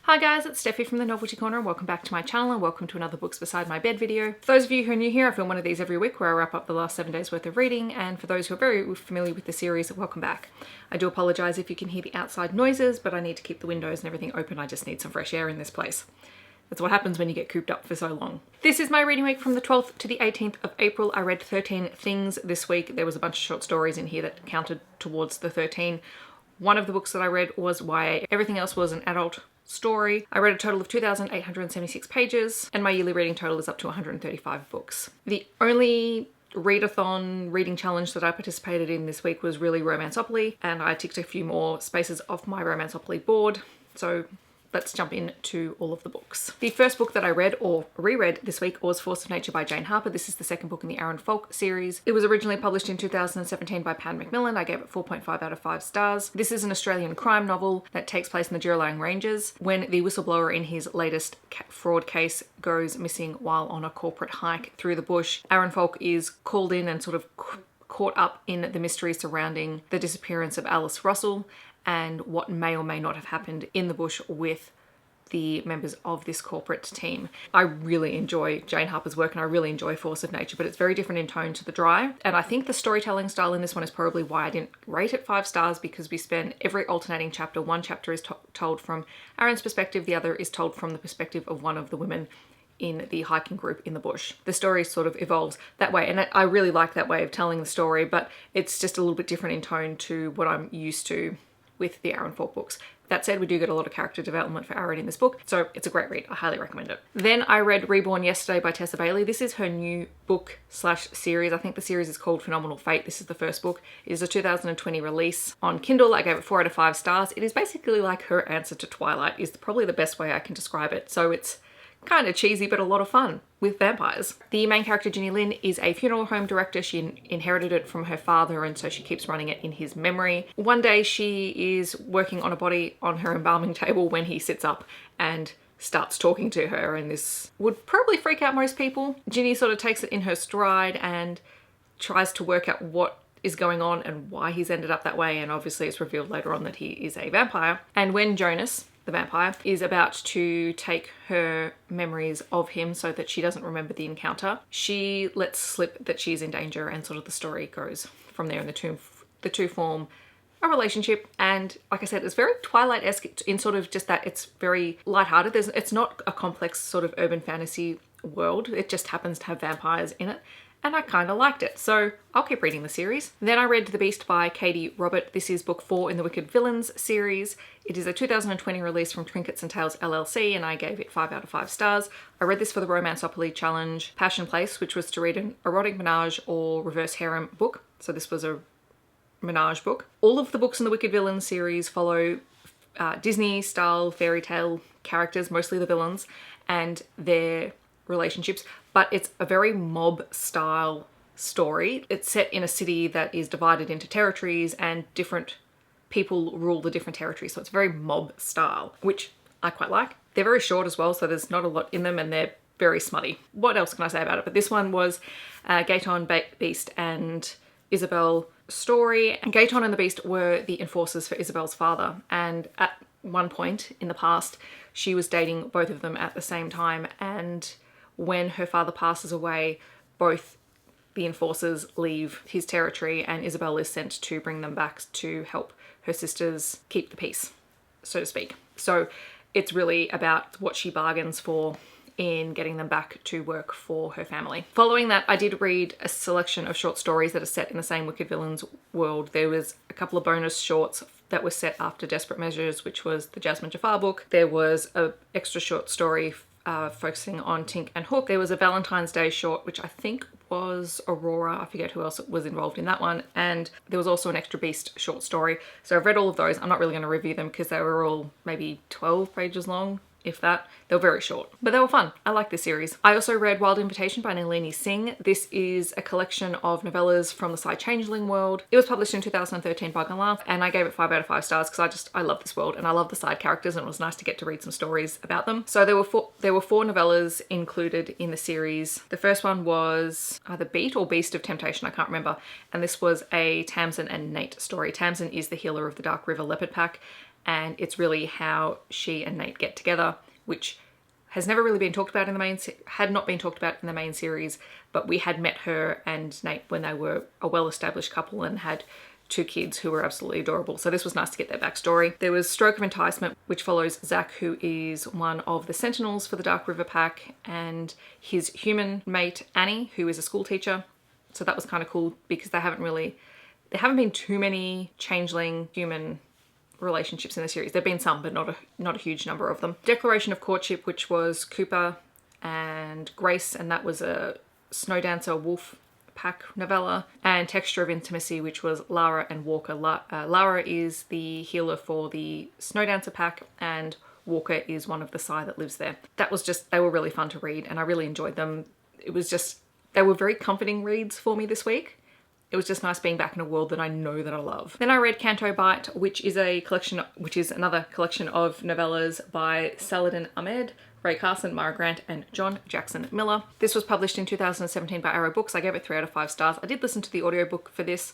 Hi guys, it's Steffi from the Novelty Corner and welcome back to my channel and welcome to another Books Beside My Bed video. For those of you who are new here, I film one of these every week where I wrap up the last 7 days worth of reading, and for those who are very familiar with the series, welcome back. I do apologise if you can hear the outside noises, but I need to keep the windows and everything open. I just need some fresh air in this place. That's what happens when you get cooped up for so long. This is my reading week from the 12th to the 18th of April. I read 13 things this week. There was a bunch of short stories in here that counted towards the 13. One of the books that I read was YA. Everything else was an adult story. I read a total of 2,876 pages and my yearly reading total is up to 135 books. The only readathon reading challenge that I participated in this week was really Romanceopoly, and I ticked a few more spaces off my Romanceopoly board. So let's jump into all of the books. The first book that I read or reread this week was Force of Nature by Jane Harper. This is the second book in the Aaron Falk series. It was originally published in 2017 by Pan Macmillan. I gave it 4.5 out of 5 stars. This is an Australian crime novel that takes place in the Juralang Ranges when the whistleblower in his latest fraud case goes missing while on a corporate hike through the bush. Aaron Falk is called in and sort of caught up in the mystery surrounding the disappearance of Alice Russell and what may or may not have happened in the bush with the members of this corporate team. I really enjoy Jane Harper's work and I really enjoy Force of Nature, but it's very different in tone to The Dry. And I think the storytelling style in this one is probably why I didn't rate it 5 stars, because we spend every alternating chapter. One chapter is told from Aaron's perspective, the other is told from the perspective of one of the women in the hiking group in the bush. The story sort of evolves that way, and I really like that way of telling the story, but it's just a little bit different in tone to what I'm used to with the Aaron Falk books. That said, we do get a lot of character development for Aaron in this book, so it's a great read. I highly recommend it. Then I read Reborn yesterday by Tessa Bailey. This is her new book slash series. I think the series is called Phenomenal Fate. This is the first book. It is a 2020 release on Kindle. I gave it 4 out of 5 stars. It is basically like her answer to Twilight, is probably the best way I can describe it. So it's kind of cheesy, but a lot of fun with vampires. The main character, Ginny Lynn, is a funeral home director. She inherited it from her father, and so she keeps running it in his memory. One day she is working on a body on her embalming table when he sits up and starts talking to her, and this would probably freak out most people. Ginny sort of takes it in her stride and tries to work out what is going on and why he's ended up that way, and obviously it's revealed later on that he is a vampire. And when Jonas, the vampire, is about to take her memories of him so that she doesn't remember the encounter, she lets slip that she's in danger, and sort of the story goes from there, and the two form a relationship. And like I said, it's very Twilight-esque in sort of just that it's very lighthearted. It's not a complex sort of urban fantasy world. It just happens to have vampires in it, and I kind of liked it, so I'll keep reading the series. Then I read The Beast by Katie Robert. This is book 4 in the Wicked Villains series. It is a 2020 release from Trinkets and Tales LLC, and I gave it 5 out of 5 stars. I read this for the Romanceopoly challenge Passion Place, which was to read an erotic menage or reverse harem book. So this was a menage book. All of the books in the Wicked Villains series follow Disney-style fairy tale characters, mostly the villains, and their relationships, but it's a very mob style story. It's set in a city that is divided into territories and different people rule the different territories, so it's very mob style, which I quite like. They're very short as well, so there's not a lot in them, and they're very smutty. What else can I say about it? But this one was Gaeton, Beast and Isabel story, and Gaeton and the Beast were the enforcers for Isabel's father, and at one point in the past she was dating both of them at the same time, and when her father passes away, both the enforcers leave his territory and Isabel is sent to bring them back to help her sisters keep the peace, so to speak. So it's really about what she bargains for in getting them back to work for her family. Following that, I did read a selection of short stories that are set in the same Wicked Villains world. There was a couple of bonus shorts that were set after Desperate Measures, which was the Jasmine Jafar book. There was an extra short story focusing on Tink and Hook. There was a Valentine's Day short, which I think was Aurora. I forget who else was involved in that one. And there was also an Extra Beast short story. So I've read all of those. I'm not really going to review them because they were all maybe 12 pages long, if that. They were very short, but they were fun. I like this series. I also read Wilde Invitation by Nalini Singh. This is a collection of novellas from the Sci Changeling world. It was published in 2013 by Galant, and I gave it 5 out of 5 stars because I love this world and I love the side characters, and it was nice to get to read some stories about them. So there were 4 novellas included in the series. The first one was either Beat or Beast of Temptation, I can't remember, and this was a Tamsin and Nate story. Tamsin is the healer of the Dark River Leopard Pack, and it's really how she and Nate get together, which has never really been talked about in the main, had not been talked about in the main series, but we had met her and Nate when they were a well-established couple and had 2 kids who were absolutely adorable. So this was nice to get their backstory. There was Stroke of Enticement, which follows Zach, who is one of the Sentinels for the Dark River Pack, and his human mate, Annie, who is a school teacher. So that was kind of cool because there haven't been too many changeling human relationships in the series. There've been some, but not a huge number of them. Declaration of Courtship, which was Cooper and Grace, and that was a Snow Dancer Wolf Pack novella. And Texture of Intimacy, which was Lara and Walker. Lara is the healer for the Snow Dancer Pack, and Walker is one of the Psy that lives there. They were really fun to read, and I really enjoyed them. They were very comforting reads for me this week. It was just nice being back in a world that I know that I love. Then I read Canto Bight, which is another collection of novellas by Saladin Ahmed, Ray Carson, Mara Grant, and John Jackson Miller. This was published in 2017 by Arrow Books. I gave it 3 out of 5 stars. I did listen to the audiobook for this,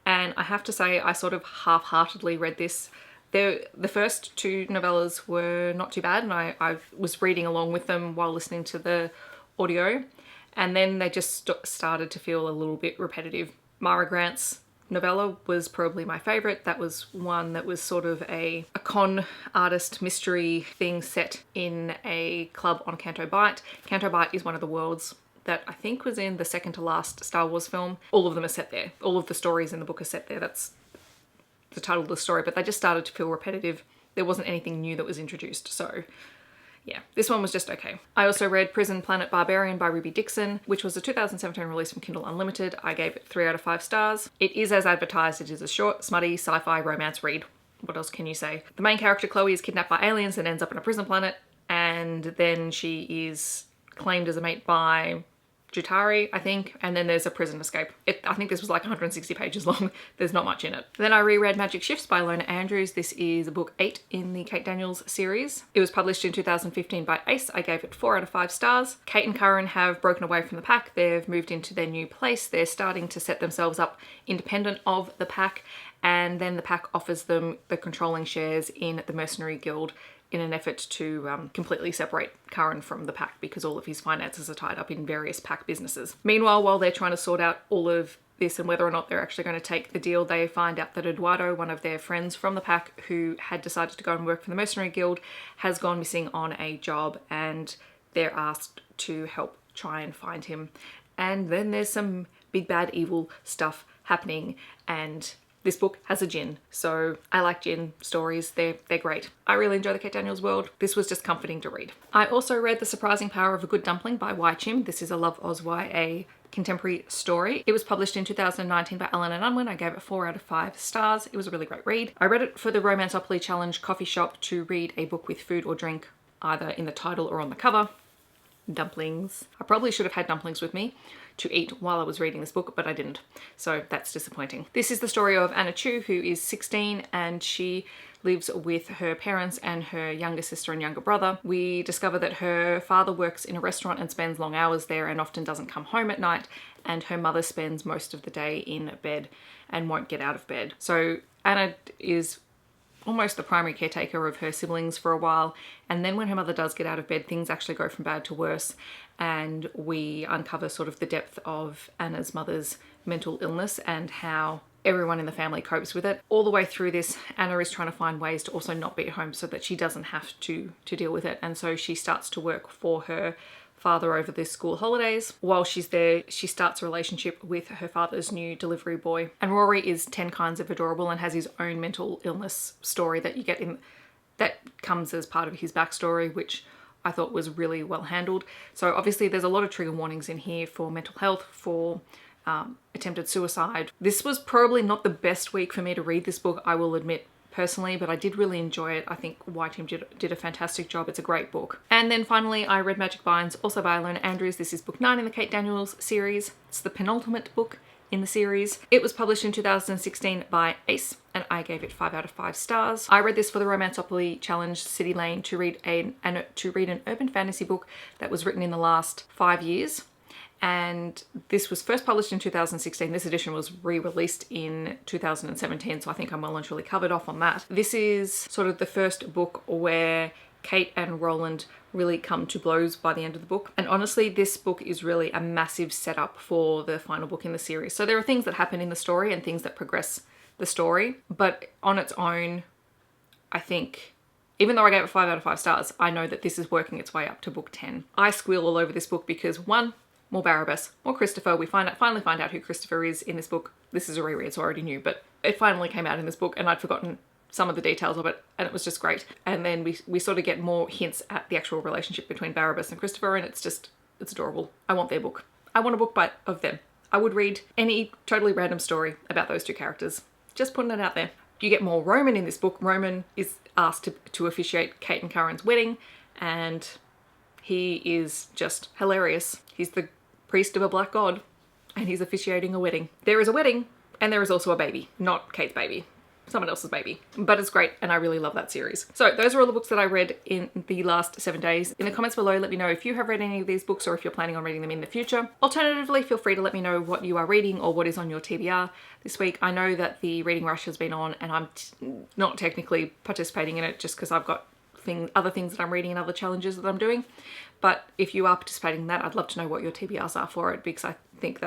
and I have to say I sort of half-heartedly read this. The first 2 novellas were not too bad, and I was reading along with them while listening to the audio, and then they just started to feel a little bit repetitive. Mara Grant's novella was probably my favourite. That was one that was sort of a con artist mystery thing set in a club on Canto Bight. Canto Bight is one of the worlds that I think was in the second to last Star Wars film. All of them are set there. All of the stories in the book are set there. That's the title of the story, but they just started to feel repetitive. There wasn't anything new that was introduced, so yeah, this one was just okay. I also read Prison Planet Barbarian by Ruby Dixon, which was a 2017 release from Kindle Unlimited. I gave it 3 out of 5 stars. It is as advertised. It is a short, smutty, sci-fi romance read. What else can you say? The main character, Chloe, is kidnapped by aliens and ends up in a prison planet, and then she is claimed as a mate by Jutari, I think, and then there's a prison escape. I think this was like 160 pages long. There's not much in it. Then I reread Magic Shifts by Lona Andrews. This is book 8 in the Kate Daniels series. It was published in 2015 by Ace. I gave it 4 out of 5 stars. Kate and Curran have broken away from the pack. They've moved into their new place. They're starting to set themselves up independent of the pack, and then the pack offers them the controlling shares in the Mercenary Guild in an effort to completely separate Curran from the pack because all of his finances are tied up in various pack businesses. Meanwhile, while they're trying to sort out all of this and whether or not they're actually going to take the deal, they find out that Eduardo, one of their friends from the pack who had decided to go and work for the Mercenary Guild, has gone missing on a job, and they're asked to help try and find him. And then there's some big bad evil stuff happening, and this book has a djinn, so I like djinn stories. They're great. I really enjoy the Kate Daniels world. This was just comforting to read. I also read The Surprising Power of a Good Dumpling by Y Chim. This is a Love Oz YA contemporary story. It was published in 2019 by Allen and Unwin. I gave it 4 out of 5 stars. It was a really great read. I read it for the Romanceopoly Challenge coffee shop to read a book with food or drink either in the title or on the cover. Dumplings. I probably should have had dumplings with me to eat while I was reading this book, but I didn't, so that's disappointing. This is the story of Anna Chu, who is 16 and she lives with her parents and her younger sister and younger brother. We discover that her father works in a restaurant and spends long hours there and often doesn't come home at night, and her mother spends most of the day in bed and won't get out of bed. So Anna is almost the primary caretaker of her siblings for a while, and then when her mother does get out of bed, things actually go from bad to worse, and we uncover sort of the depth of Anna's mother's mental illness and how everyone in the family copes with it. All the way through this, Anna is trying to find ways to also not be at home so that she doesn't have to deal with it, and so she starts to work for her father over the school holidays. While she's there, she starts a relationship with her father's new delivery boy. And Rory is 10 kinds of adorable and has his own mental illness story that you get in, that comes as part of his backstory, which I thought was really well handled. So obviously there's a lot of trigger warnings in here for mental health, for attempted suicide. This was probably not the best week for me to read this book, I will admit, personally, but I did really enjoy it. I think Y Chim did a fantastic job. It's a great book. And then finally I read Magic Binds, also by Lona Andrews. This is book 9 in the Kate Daniels series. It's the penultimate book in the series. It was published in 2016 by Ace, and I gave it 5 out of 5 stars. I read this for the Romanceopoly Challenge City Lane to read an urban fantasy book that was written in the last 5 years. And this was first published in 2016. This edition was re-released in 2017, so I think I'm well and truly covered off on that. This is sort of the first book where Kate and Roland really come to blows by the end of the book. And honestly, this book is really a massive setup for the final book in the series. So there are things that happen in the story and things that progress the story, but on its own, I think, even though I gave it 5 out of 5 stars, I know that this is working its way up to book 10. I squeal all over this book because, one, more Barabbas, more Christopher. We finally find out who Christopher is in this book. This is a reread, so I already knew, but it finally came out in this book and I'd forgotten some of the details of it, and it was just great. And then we sort of get more hints at the actual relationship between Barabbas and Christopher, and it's adorable. I want their book. I want a book of them. I would read any totally random story about those two characters. Just putting it out there. You get more Roman in this book. Roman is asked to officiate Kate and Karen's wedding, and he is just hilarious. He's the priest of a black god, and he's officiating a wedding. There is a wedding, and there is also a baby. Not Kate's baby. Someone else's baby. But it's great, and I really love that series. So those are all the books that I read in the last 7 days. In the comments below, let me know if you have read any of these books or if you're planning on reading them in the future. Alternatively, feel free to let me know what you are reading or what is on your TBR this week. I know that the reading rush has been on, and I'm not technically participating in it just because I've got other things that I'm reading and other challenges that I'm doing. But if you are participating in that, I'd love to know what your TBRs are for it, because I think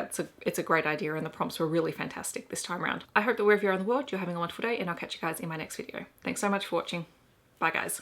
it's a great idea and the prompts were really fantastic this time around. I hope that wherever you're in the world, you're having a wonderful day, and I'll catch you guys in my next video. Thanks so much for watching. Bye guys.